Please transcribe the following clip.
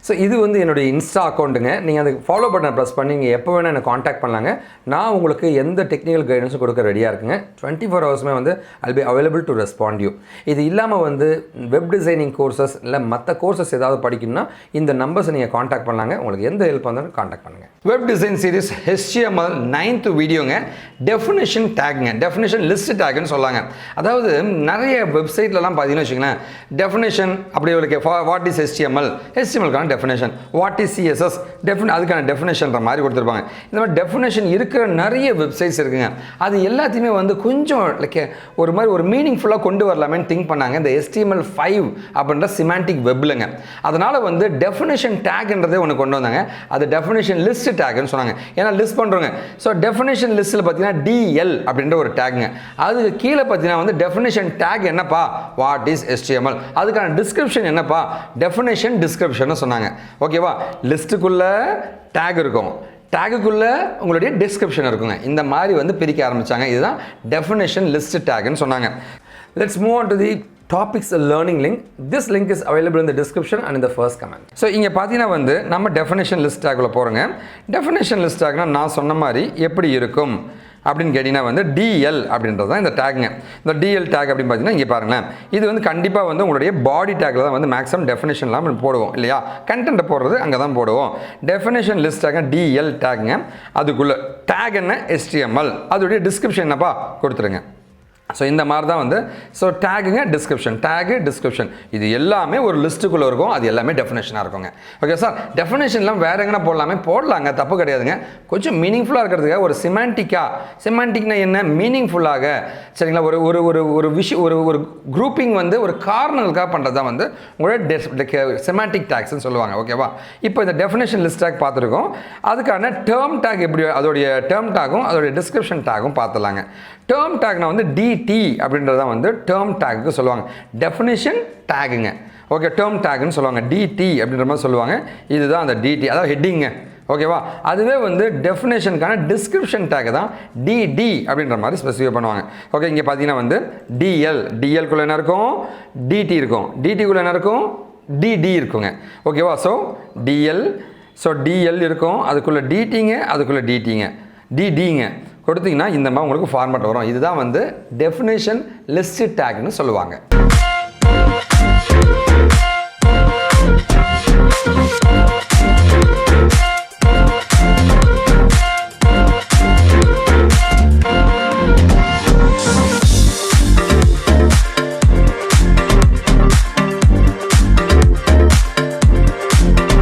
So இது வந்து என்னுடைய இன்ஸ்டா அக்கௌண்ட்டுங்க. நீங்கள் அதுக்கு ஃபாலோ பட்டனை ப்ரெஸ் பண்ணி நீங்கள் எப்போ வேணால் என்னை காண்டாக்ட் பண்ணலாங்க. நான் உங்களுக்கு எந்த டெக்னிக்கல் கைடன்ஸும் கொடுக்க ரெடியாக இருக்குங்க. 24 ஹவர்ஸுமே வந்து I'll be available to respond you. இது இல்லாமல் வந்து வெப் டிசைனிங் கோர்சஸ் இல்லை மற்ற கோர்சஸ் ஏதாவது படிக்கணும்னா இந்த நம்பர்ஸை நீங்கள் காண்டாக்ட் பண்ணலாங்க. உங்களுக்கு எந்த ஹெல்ப் வந்தாலும் காண்டாக்ட் பண்ணுங்கள். Web design series HTML 9th வீடியோங்க. டெஃபினேஷன் டேக்குங்க, டெஃபினேஷன் லிஸ்ட் டேக்குன்னு சொல்லாங்க. அதாவது நிறைய வெப்சைட்லலாம் பார்த்தீங்கன்னு வச்சுங்களேன், டெஃபினேஷன் அப்படி ஒரு what is HTML definition, what is CSS அதுக்கான டெஃபினேஷன்ற மாதிரி கொடுத்துருப்பாங்க. இந்த மாதிரி டெஃபினேஷன் இருக்கிற நிறைய வெப்சைட்ஸ் இருக்குங்க. அது எல்லாத்தையுமே வந்து கொஞ்சம் லைக் ஒரு மாதிரி ஒரு மீனிங்ஃபுல்லாக கொண்டு வரலாமேன்னு திங்க் பண்ணாங்க இந்த HTML5 அப்படின்ற சிமாண்டிக் வெப்லங்க. அதனால் வந்து டெஃபினேஷன் டேக்ன்றதே ஒன்று கொண்டு வந்தாங்க. அது டெஃபினேஷன் லிஸ்ட் டேக்னு சொன்னாங்க. ஏன்னா லிஸ்ட் பண்ணுறோங்க. ஸோ டெஃபினேஷன் லிஸ்ட்டில் பார்த்தீங்கன்னா DL அப்படின்ற ஒரு டேக்குங்க. அதுக்கு கீழே பார்த்தீங்கன்னா வந்து டெஃபினேஷன் டேக் என்னப்பா, வாட் இஸ் HTML, அதுக்கான டிஸ்கிரிப்ஷன் என்னப்பா, டெஃபினேஷன் டிஸ்கிரிப்ஷன் சொன்னாங்க. ஓகேவா? லிஸ்ட்டுக்குள்ள டேக் இருக்கும், டேகுக்குள்ள உங்களுடைய டிஸ்கிரிப்ஷன் இருக்குங்க. இந்த மாதிரி வந்து பிரிக்க ஆரம்பிச்சாங்க. இதுதான் டெஃபினேஷன் லிஸ்ட் டேக்னு சொன்னாங்க. Let's move on to the topics learning link. This link is available in the description and in the first comment. So இங்கே பார்த்தீங்கன்னா வந்து நம்ம டெஃபினேஷன் லிஸ்ட் டேக்குள்ள போகிறோங்க. டெஃபினேஷன் லிஸ்ட் டேக்னா நான் சொன்ன மாதிரி எப்படி இருக்கும் அப்படின்னு கேட்டிங்கன்னா வந்து DL அப்படின்றது தான் இந்த டேக்குங்க. இந்த DL டேக் அப்படின்னு பார்த்தீங்கன்னா இங்கே பாருங்களேன், இது வந்து கண்டிப்பாக வந்து உங்களுடைய பாடி டேக்கில் தான் வந்து மேக்ஸிமம் டெஃபினேஷன்லாம் போடுவோம் இல்லையா, கண்டென்ட்டை போடுறது அங்கே தான் போடுவோம். Definition list take DL டேக்குங்க. அதுக்குள்ளே டேக் என்ன, HTML, அதோடைய டிஸ்கிரிப்ஷன் என்னப்பா கொடுத்துருங்க. ஸோ இந்த மாதிரி தான் வந்து ஸோ டேகுங்க, டிஸ்கிரிப்ஷன், டேகு, டிஸ்கிரிப்ஷன், இது எல்லாமே ஒரு லிஸ்ட்டுக்குள்ளே இருக்கும். அது எல்லாமே டெஃபினேஷனாக இருக்குங்க. ஓகே சார், டெஃபினேஷன்லாம் வேறு எங்கன்னா போடலாங்க, தப்பு கிடையாதுங்க. கொஞ்சம் மீனிங்ஃபுல்லாக இருக்கிறதுக்காக ஒரு சிமாண்டிக்னா என்ன, மீனிங்ஃபுல்லாக சரிங்களா, ஒரு ஒரு ஒரு ஒரு விஷயம் ஒரு குரூப்பிங் வந்து ஒரு காரணங்களுக்காக பண்ணுறது தான் வந்து உங்களோட சிமாண்டிக் டேக்ஸ்ன்னு சொல்லுவாங்க. ஓகேவா? இப்போ இந்த டெஃபினேஷன் லிஸ்ட் டேக் பார்த்துருக்கோம். அதுக்கான டேர்ம் டேக் எப்படி, அதோடைய டேர்ம் டேக்கும் அதோடைய டிஸ்கிரிப்ஷன் டேக்கும் பார்த்துலாங்க. டேர்ம் டேக்னா வந்து DT அப்படின்றத வந்து டேர்ம் டேக்கு சொல்லுவாங்க. டெஃபினேஷன் டேக்குங்க. ஓகே, டேர்ம் டேக்குன்னு சொல்லுவாங்க. DT அப்படின்ற மாதிரி சொல்லுவாங்க. இதுதான் அந்த DT, அதாவது ஹெட்டிங்க. ஓகேவா? அதுவே வந்து டெஃபினேஷனுக்கான டிஸ்கிரிப்ஷன் டேக் தான் DD அப்படின்ற மாதிரி ஸ்பெசிஃபை பண்ணுவாங்க. ஓகே, இங்கே பார்த்தீங்கன்னா வந்து DLக்குள்ளே என்ன இருக்கும், DT இருக்கும், DTக்குள்ளே என்ன இருக்கும், DD இருக்குங்க. ஓகேவா? ஸோ DL இருக்கும், அதுக்குள்ளே DTங்க, அதுக்குள்ளே DDங்க கொடுத்தீங்கன்னா இந்த மாதிரி உங்களுக்கு ஃபார்மேட் வரும். இதுதான் வந்து டெஃபினேஷன் லிஸ்ட் டேக்னு சொல்லுவாங்க.